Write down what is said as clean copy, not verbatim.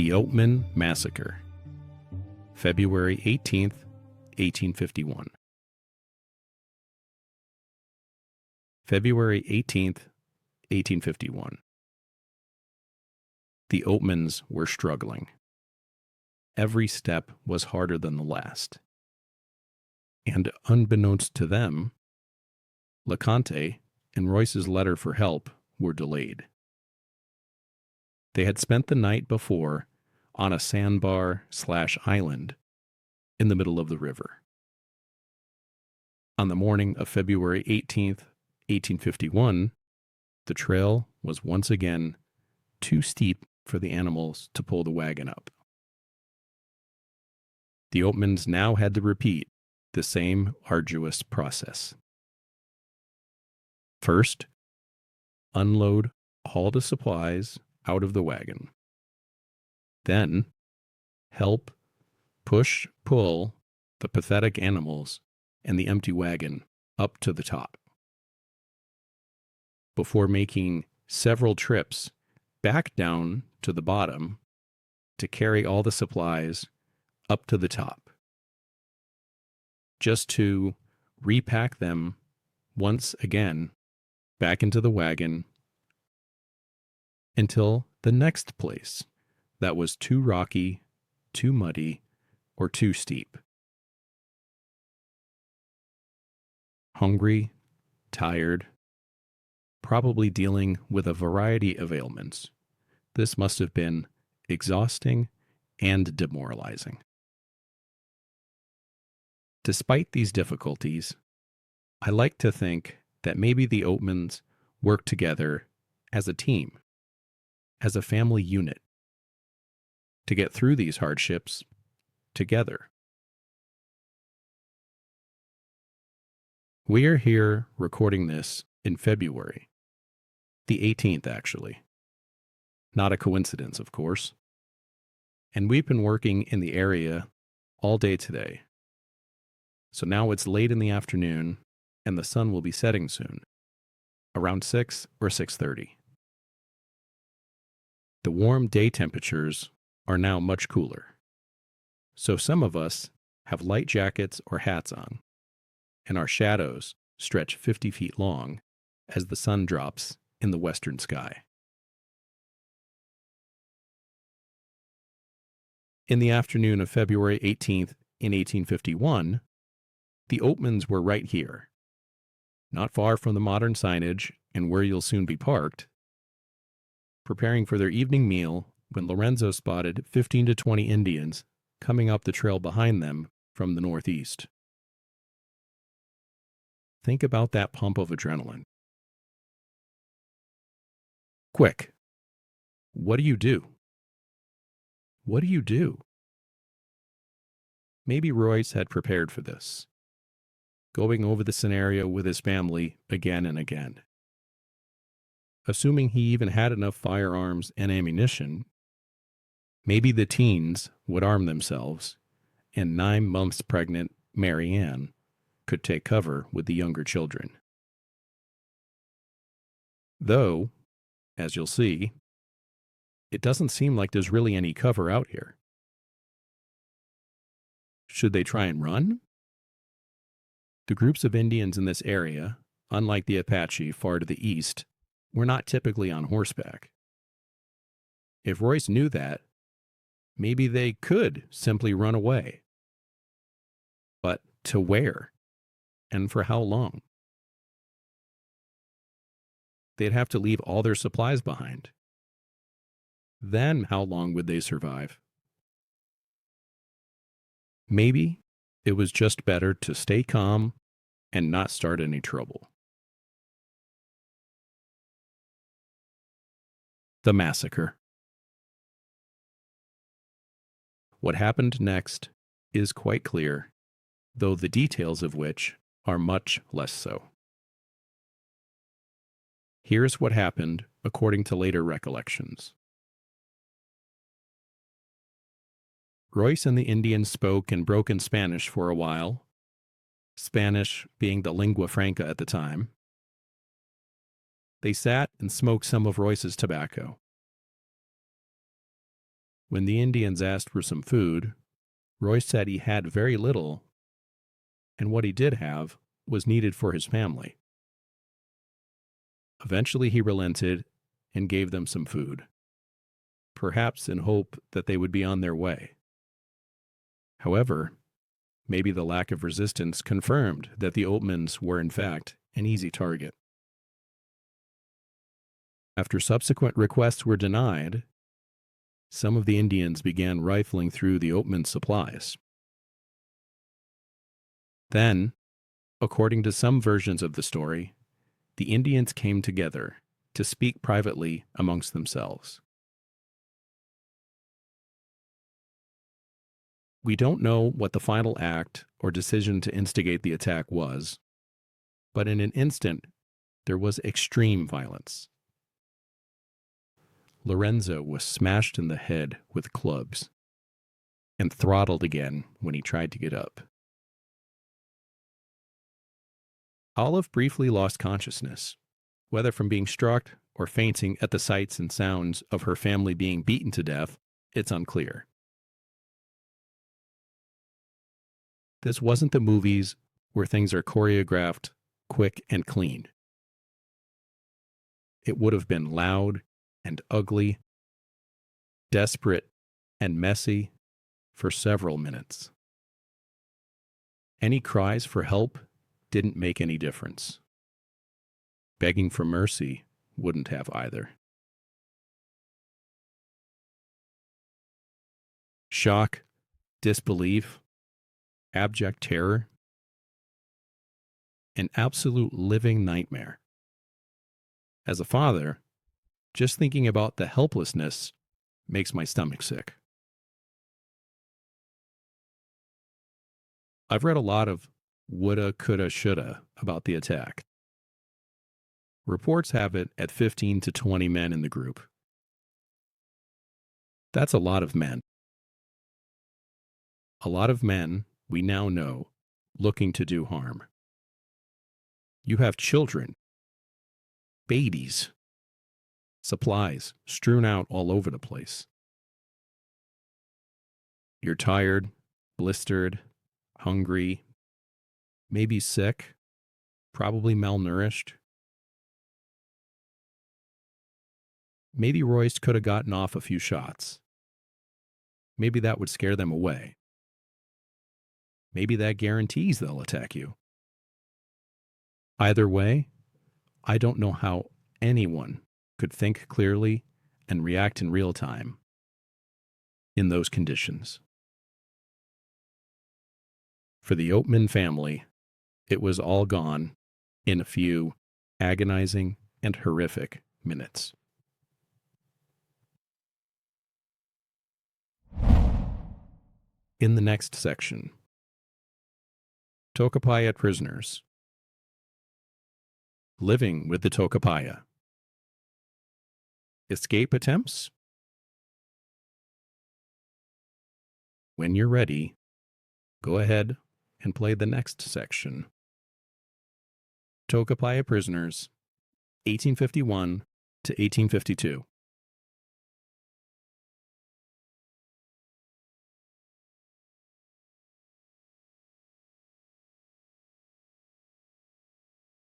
The Oatman Massacre, February 18th, 1851. February 18th, 1851. The Oatmans were struggling. Every step was harder than the last. And unbeknownst to them, LeConte and Royce's letter for help were delayed. They had spent the night before on a sandbar/island in the middle of the river. On the morning of February 18th, 1851, the trail was once again too steep for the animals to pull the wagon up. The Oatmans now had to repeat the same arduous process. First, unload all the supplies out of the wagon. Then, help pull the pathetic animals and the empty wagon up to the top, before making several trips back down to the bottom to carry all the supplies up to the top, just to repack them once again back into the wagon until the next place that was too rocky, too muddy, or too steep. Hungry, tired, probably dealing with a variety of ailments, this must have been exhausting and demoralizing. Despite these difficulties, I like to think that maybe the Oatmans worked together as a team, as a family unit, to get through these hardships together. We are here recording this in February, the 18th actually. Not a coincidence, of course. And we've been working in the area all day today. So now it's late in the afternoon and the sun will be setting soon, around 6 or 6:30. The warm day temperatures are now much cooler. So some of us have light jackets or hats on, and our shadows stretch 50 feet long as the sun drops in the western sky. In the afternoon of February 18th in 1851, the Oatmans were right here, not far from the modern signage and where you'll soon be parked, preparing for their evening meal when Lorenzo spotted 15 to 20 Indians coming up the trail behind them from the northeast. Think about that pump of adrenaline. Quick, what do you do? What do you do? Maybe Royce had prepared for this, going over the scenario with his family again and again. Assuming he even had enough firearms and ammunition, maybe the teens would arm themselves, and 9 months pregnant Mary Ann could take cover with the younger children. Though, as you'll see, it doesn't seem like there's really any cover out here. Should they try and run? The groups of Indians in this area, unlike the Apache far to the east, were not typically on horseback. If Royce knew that, maybe they could simply run away. But to where? And for how long? They'd have to leave all their supplies behind. Then how long would they survive? Maybe it was just better to stay calm and not start any trouble. The massacre. What happened next is quite clear, though the details of which are much less so. Here's what happened according to later recollections. Royce and the Indians spoke in broken Spanish for a while, Spanish being the lingua franca at the time. They sat and smoked some of Royce's tobacco. When the Indians asked for some food, Royce said he had very little, and what he did have was needed for his family. Eventually he relented and gave them some food, perhaps in hope that they would be on their way. However, maybe the lack of resistance confirmed that the Oatmans were in fact an easy target. After subsequent requests were denied, some of the Indians began rifling through the Oatman supplies. Then, according to some versions of the story, the Indians came together to speak privately amongst themselves. We don't know what the final act or decision to instigate the attack was, but in an instant, there was extreme violence. Lorenzo was smashed in the head with clubs and throttled again when he tried to get up. Olive briefly lost consciousness, whether from being struck or fainting at the sights and sounds of her family being beaten to death. It's unclear. This wasn't the movies where things are choreographed, quick, and clean. It would have been loud and ugly, desperate and messy for several minutes. Any cries for help didn't make any difference. Begging for mercy wouldn't have either. Shock, disbelief, abject terror, an absolute living nightmare. As a father, just thinking about the helplessness makes my stomach sick. I've read a lot of woulda, coulda, shoulda about the attack. Reports have it at 15 to 20 men in the group. That's a lot of men. A lot of men, we now know, looking to do harm. You have children, babies, supplies strewn out all over the place. You're tired, blistered, hungry, maybe sick, probably malnourished. Maybe Royce could have gotten off a few shots. Maybe that would scare them away. Maybe that guarantees they'll attack you. Either way, I don't know how anyone could think clearly and react in real time in those conditions. For the Oatman family, it was all gone in a few agonizing and horrific minutes. In the next section, Tokopaya prisoners. Living with the Tokopaya. Escape attempts? When you're ready, go ahead and play the next section. Tokopaya prisoners, 1851 to 1852.